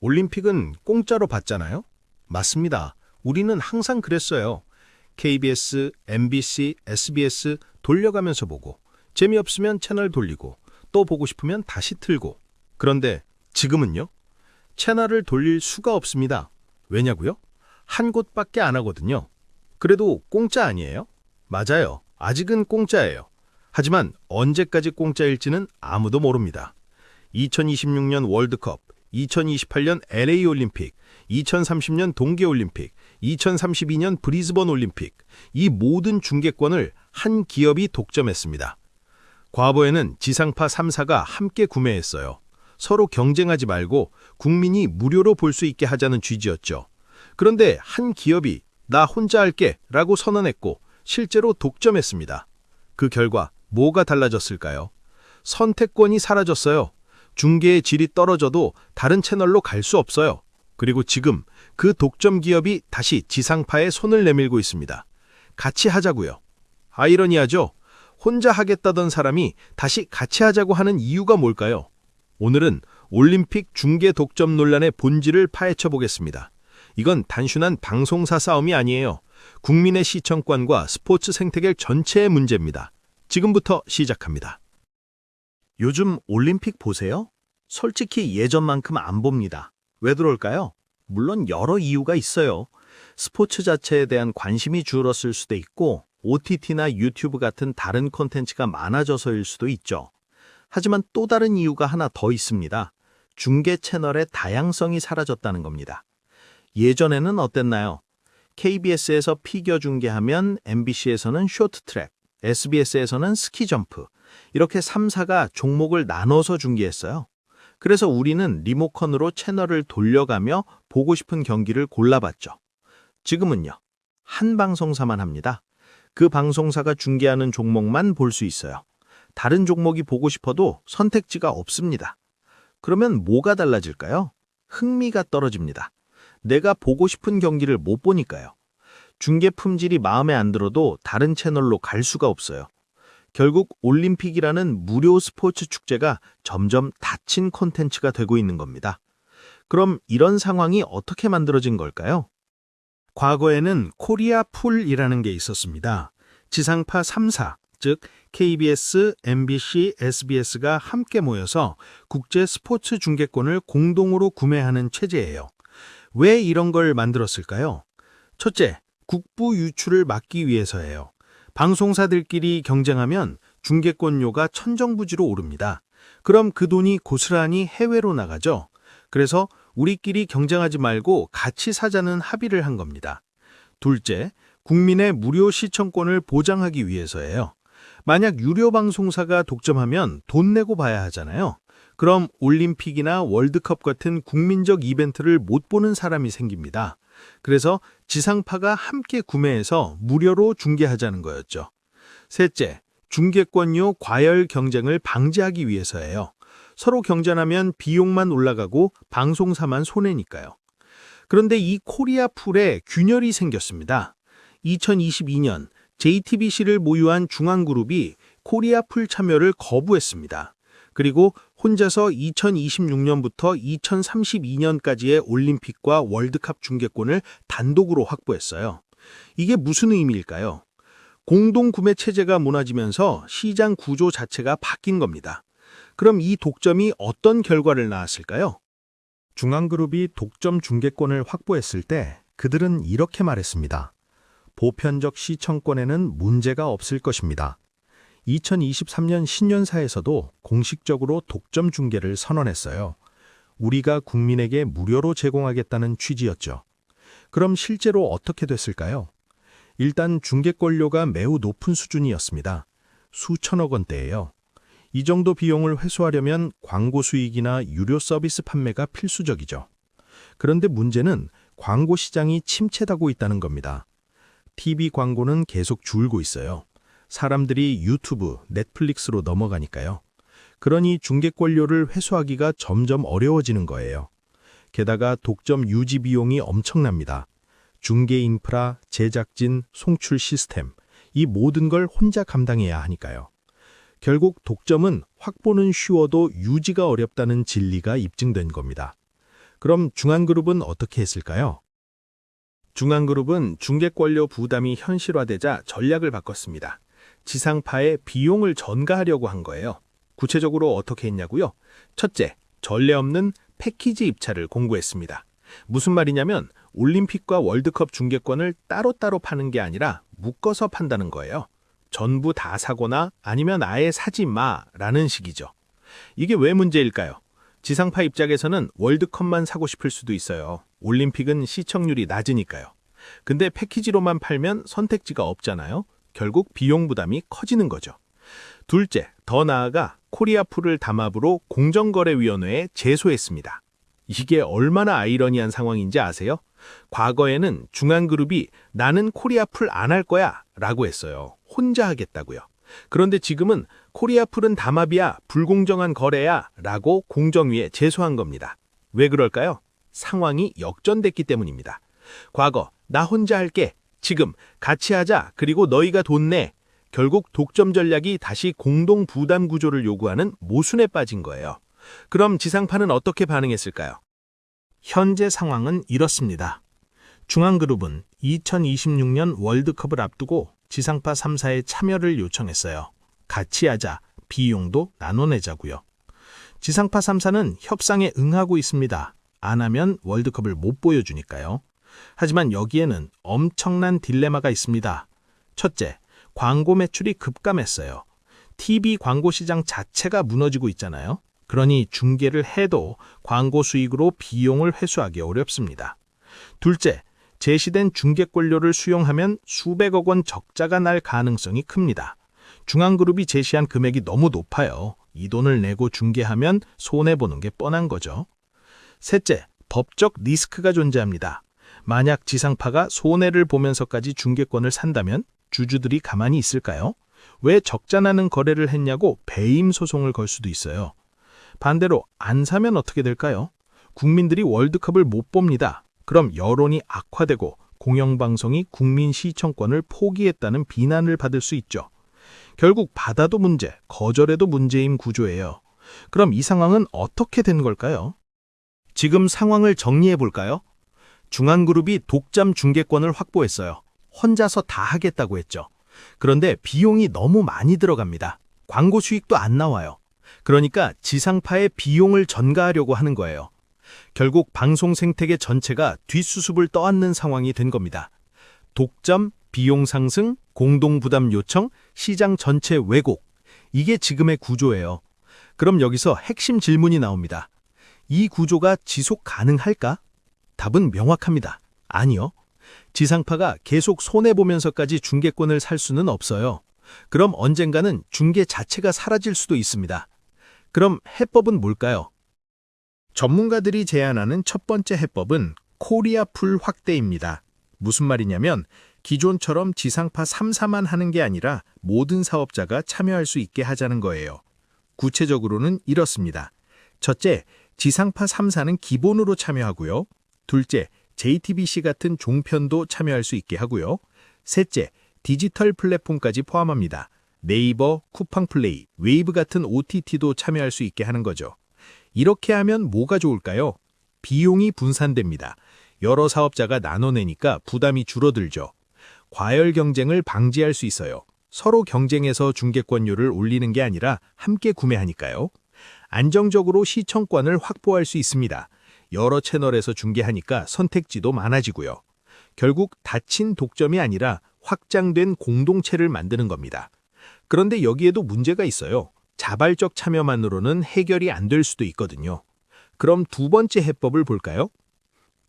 올림픽은 공짜로 받잖아요? 맞습니다. 우리는 항상 그랬어요. KBS, MBC, SBS 돌려가면서 보고, 재미없으면 채널 돌리고, 또 보고 싶으면 다시 틀고. 그런데 지금은요? 채널을 돌릴 수가 없습니다. 왜냐고요? 한 곳밖에 안 하거든요. 그래도 공짜 아니에요? 맞아요. 아직은 공짜예요. 하지만 언제까지 공짜일지는 아무도 모릅니다. 2026년 월드컵, 2028년 LA 올림픽, 2030년 동계올림픽, 2032년 브리즈번 올림픽, 이 모든 중계권을 한 기업이 독점했습니다. 과거에는 지상파 3사가 함께 구매했어요. 서로 경쟁하지 말고 국민이 무료로 볼 수 있게 하자는 취지였죠. 그런데 한 기업이 나 혼자 할게 라고 선언했고 실제로 독점했습니다. 그 결과 뭐가 달라졌을까요? 선택권이 사라졌어요. 중계의 질이 떨어져도 다른 채널로 갈 수 없어요. 그리고 지금 그 독점 기업이 다시 지상파에 손을 내밀고 있습니다. 같이 하자고요. 아이러니하죠? 혼자 하겠다던 사람이 다시 같이 하자고 하는 이유가 뭘까요? 오늘은 올림픽 중계 독점 논란의 본질을 파헤쳐 보겠습니다. 이건 단순한 방송사 싸움이 아니에요. 국민의 시청권과 스포츠 생태계 전체의 문제입니다. 지금부터 시작합니다. 요즘 올림픽 보세요? 솔직히 예전만큼 안 봅니다. 왜 그럴까요? 물론 여러 이유가 있어요. 스포츠 자체에 대한 관심이 줄었을 수도 있고 OTT나 유튜브 같은 다른 콘텐츠가 많아져서일 수도 있죠. 하지만 또 다른 이유가 하나 더 있습니다. 중계 채널의 다양성이 사라졌다는 겁니다. 예전에는 어땠나요? KBS에서 피겨 중계하면 MBC에서는 쇼트트랙, SBS에서는 스키점프, 이렇게 3사가 종목을 나눠서 중계했어요. 그래서 우리는 리모컨으로 채널을 돌려가며 보고 싶은 경기를 골라봤죠. 지금은요, 한 방송사만 합니다. 그 방송사가 중계하는 종목만 볼 수 있어요. 다른 종목이 보고 싶어도 선택지가 없습니다. 그러면 뭐가 달라질까요? 흥미가 떨어집니다. 내가 보고 싶은 경기를 못 보니까요. 중계 품질이 마음에 안 들어도 다른 채널로 갈 수가 없어요. 결국 올림픽이라는 무료 스포츠 축제가 점점 닫힌 콘텐츠가 되고 있는 겁니다. 그럼 이런 상황이 어떻게 만들어진 걸까요? 과거에는 코리아 풀이라는 게 있었습니다. 지상파 3사, 즉 KBS, MBC, SBS가 함께 모여서 국제 스포츠 중계권을 공동으로 구매하는 체제예요. 왜 이런 걸 만들었을까요? 첫째, 국부 유출을 막기 위해서예요. 방송사들끼리 경쟁하면 중계권료가 천정부지로 오릅니다. 그럼 그 돈이 고스란히 해외로 나가죠. 그래서 우리끼리 경쟁하지 말고 같이 사자는 합의를 한 겁니다. 둘째, 국민의 무료 시청권을 보장하기 위해서예요. 만약 유료 방송사가 독점하면 돈 내고 봐야 하잖아요. 그럼 올림픽이나 월드컵 같은 국민적 이벤트를 못 보는 사람이 생깁니다. 그래서 지상파가 함께 구매해서 무료로 중계하자는 거였죠. 셋째, 중계권료 과열 경쟁을 방지하기 위해서예요. 서로 경쟁하면 비용만 올라가고 방송사만 손해니까요. 그런데 이 코리아 풀에 균열이 생겼습니다. 2022년 JTBC를 모유한 중앙그룹이 코리아 풀 참여를 거부했습니다. 그리고 혼자서 2026년부터 2032년까지의 올림픽과 월드컵 중계권을 단독으로 확보했어요. 이게 무슨 의미일까요? 공동구매 체제가 무너지면서 시장 구조 자체가 바뀐 겁니다. 그럼 이 독점이 어떤 결과를 낳았을까요? 중앙그룹이 독점 중계권을 확보했을 때 그들은 이렇게 말했습니다. 보편적 시청권에는 문제가 없을 것입니다. 2023년 신년사에서도 공식적으로 독점 중계를 선언했어요. 우리가 국민에게 무료로 제공하겠다는 취지였죠. 그럼 실제로 어떻게 됐을까요? 일단 중계권료가 매우 높은 수준이었습니다. 수천억 원대예요. 이 정도 비용을 회수하려면 광고 수익이나 유료 서비스 판매가 필수적이죠. 그런데 문제는 광고 시장이 침체하고 있다는 겁니다. TV 광고는 계속 줄고 있어요. 사람들이 유튜브, 넷플릭스로 넘어가니까요. 그러니 중계권료를 회수하기가 점점 어려워지는 거예요. 게다가 독점 유지 비용이 엄청납니다. 중계 인프라, 제작진, 송출 시스템, 이 모든 걸 혼자 감당해야 하니까요. 결국 독점은 확보는 쉬워도 유지가 어렵다는 진리가 입증된 겁니다. 그럼 중앙그룹은 어떻게 했을까요? 중앙그룹은 중계권료 부담이 현실화되자 전략을 바꿨습니다. 지상파에 비용을 전가하려고 한 거예요. 구체적으로 어떻게 했냐고요? 첫째, 전례 없는 패키지 입찰을 공고했습니다. 무슨 말이냐면 올림픽과 월드컵 중계권을 따로따로 파는 게 아니라 묶어서 판다는 거예요. 전부 다 사거나 아니면 아예 사지 마라는 식이죠. 이게 왜 문제일까요? 지상파 입장에서는 월드컵만 사고 싶을 수도 있어요. 올림픽은 시청률이 낮으니까요. 근데 패키지로만 팔면 선택지가 없잖아요. 결국 비용 부담이 커지는 거죠. 둘째, 더 나아가 코리아풀을 담합으로 공정거래위원회에 제소했습니다. 이게 얼마나 아이러니한 상황인지 아세요? 과거에는 중앙그룹이 나는 코리아풀 안 할 거야 라고 했어요. 혼자 하겠다고요. 그런데 지금은 코리아풀은 담합이야, 불공정한 거래야 라고 공정위에 제소한 겁니다. 왜 그럴까요? 상황이 역전됐기 때문입니다. 과거 나 혼자 할게, 지금 같이 하자, 그리고 너희가 돈 내. 결국 독점 전략이 다시 공동 부담 구조를 요구하는 모순에 빠진 거예요. 그럼 지상파는 어떻게 반응했을까요? 현재 상황은 이렇습니다. 중앙그룹은 2026년 월드컵을 앞두고 지상파 3사의 참여를 요청했어요. 같이 하자, 비용도 나눠내자고요. 지상파 3사는 협상에 응하고 있습니다. 안 하면 월드컵을 못 보여주니까요. 하지만 여기에는 엄청난 딜레마가 있습니다. 첫째, 광고 매출이 급감했어요. TV 광고 시장 자체가 무너지고 있잖아요. 그러니 중계를 해도 광고 수익으로 비용을 회수하기 어렵습니다. 둘째, 제시된 중계권료를 수용하면 수백억 원 적자가 날 가능성이 큽니다. 중앙그룹이 제시한 금액이 너무 높아요. 이 돈을 내고 중계하면 손해보는 게 뻔한 거죠. 셋째, 법적 리스크가 존재합니다. 만약 지상파가 손해를 보면서까지 중계권을 산다면 주주들이 가만히 있을까요? 왜 적자나는 거래를 했냐고 배임 소송을 걸 수도 있어요. 반대로 안 사면 어떻게 될까요? 국민들이 월드컵을 못 봅니다. 그럼 여론이 악화되고 공영방송이 국민 시청권을 포기했다는 비난을 받을 수 있죠. 결국 받아도 문제, 거절해도 문제인 구조예요. 그럼 이 상황은 어떻게 된 걸까요? 지금 상황을 정리해 볼까요? 중앙그룹이 독점 중계권을 확보했어요. 혼자서 다 하겠다고 했죠. 그런데 비용이 너무 많이 들어갑니다. 광고 수익도 안 나와요. 그러니까 지상파에 비용을 전가하려고 하는 거예요. 결국 방송 생태계 전체가 뒷수습을 떠안는 상황이 된 겁니다. 독점, 비용 상승, 공동 부담 요청, 시장 전체 왜곡. 이게 지금의 구조예요. 그럼 여기서 핵심 질문이 나옵니다. 이 구조가 지속 가능할까? 답은 명확합니다. 아니요. 지상파가 계속 손해보면서까지 중계권을 살 수는 없어요. 그럼 언젠가는 중계 자체가 사라질 수도 있습니다. 그럼 해법은 뭘까요? 전문가들이 제안하는 첫 번째 해법은 코리아풀 확대입니다. 무슨 말이냐면 기존처럼 지상파 3사만 하는 게 아니라 모든 사업자가 참여할 수 있게 하자는 거예요. 구체적으로는 이렇습니다. 첫째, 지상파 3사는 기본으로 참여하고요. 둘째, JTBC 같은 종편도 참여할 수 있게 하고요. 셋째, 디지털 플랫폼까지 포함합니다. 네이버, 쿠팡플레이, 웨이브 같은 OTT도 참여할 수 있게 하는 거죠. 이렇게 하면 뭐가 좋을까요? 비용이 분산됩니다. 여러 사업자가 나눠내니까 부담이 줄어들죠. 과열 경쟁을 방지할 수 있어요. 서로 경쟁해서 중계권료를 올리는 게 아니라 함께 구매하니까요. 안정적으로 시청권을 확보할 수 있습니다. 여러 채널에서 중계하니까 선택지도 많아지고요. 결국 닫힌 독점이 아니라 확장된 공동체를 만드는 겁니다. 그런데 여기에도 문제가 있어요. 자발적 참여만으로는 해결이 안 될 수도 있거든요. 그럼 두 번째 해법을 볼까요?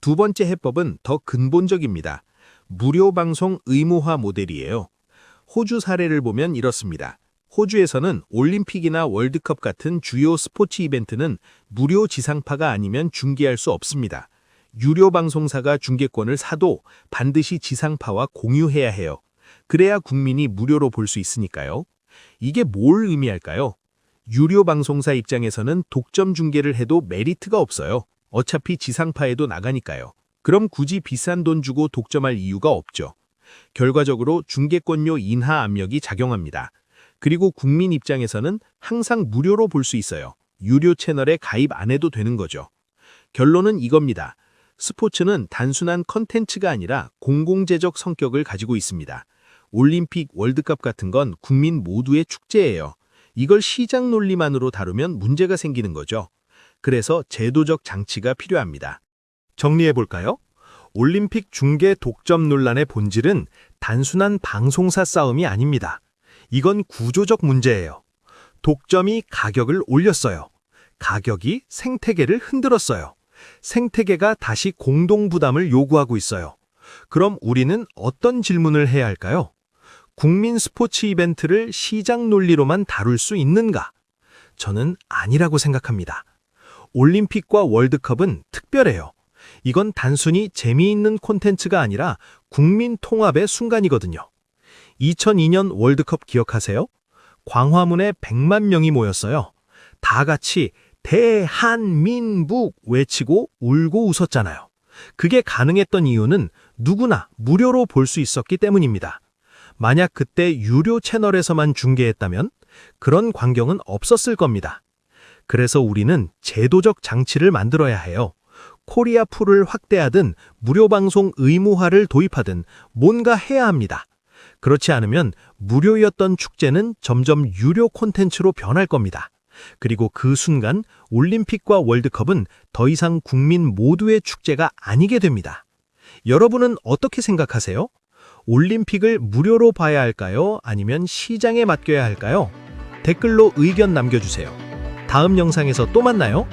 두 번째 해법은 더 근본적입니다. 무료 방송 의무화 모델이에요. 호주 사례를 보면 이렇습니다. 호주에서는 올림픽이나 월드컵 같은 주요 스포츠 이벤트는 무료 지상파가 아니면 중계할 수 없습니다. 유료 방송사가 중계권을 사도 반드시 지상파와 공유해야 해요. 그래야 국민이 무료로 볼 수 있으니까요. 이게 뭘 의미할까요? 유료 방송사 입장에서는 독점 중계를 해도 메리트가 없어요. 어차피 지상파에도 나가니까요. 그럼 굳이 비싼 돈 주고 독점할 이유가 없죠. 결과적으로 중계권료 인하 압력이 작용합니다. 그리고 국민 입장에서는 항상 무료로 볼 수 있어요. 유료 채널에 가입 안 해도 되는 거죠. 결론은 이겁니다. 스포츠는 단순한 컨텐츠가 아니라 공공재적 성격을 가지고 있습니다. 올림픽, 월드컵 같은 건 국민 모두의 축제예요. 이걸 시장 논리만으로 다루면 문제가 생기는 거죠. 그래서 제도적 장치가 필요합니다. 정리해볼까요? 올림픽 중계 독점 논란의 본질은 단순한 방송사 싸움이 아닙니다. 이건 구조적 문제예요. 독점이 가격을 올렸어요. 가격이 생태계를 흔들었어요. 생태계가 다시 공동 부담을 요구하고 있어요. 그럼 우리는 어떤 질문을 해야 할까요? 국민 스포츠 이벤트를 시장 논리로만 다룰 수 있는가? 저는 아니라고 생각합니다. 올림픽과 월드컵은 특별해요. 이건 단순히 재미있는 콘텐츠가 아니라 국민 통합의 순간이거든요. 2002년 월드컵 기억하세요? 광화문에 100만 명이 모였어요. 다 같이 대한민국 외치고 울고 웃었잖아요. 그게 가능했던 이유는 누구나 무료로 볼 수 있었기 때문입니다. 만약 그때 유료 채널에서만 중계했다면 그런 광경은 없었을 겁니다. 그래서 우리는 제도적 장치를 만들어야 해요. 코리아 풀을 확대하든 무료 방송 의무화를 도입하든 뭔가 해야 합니다. 그렇지 않으면 무료였던 축제는 점점 유료 콘텐츠로 변할 겁니다. 그리고 그 순간 올림픽과 월드컵은 더 이상 국민 모두의 축제가 아니게 됩니다. 여러분은 어떻게 생각하세요? 올림픽을 무료로 봐야 할까요? 아니면 시장에 맡겨야 할까요? 댓글로 의견 남겨주세요. 다음 영상에서 또 만나요.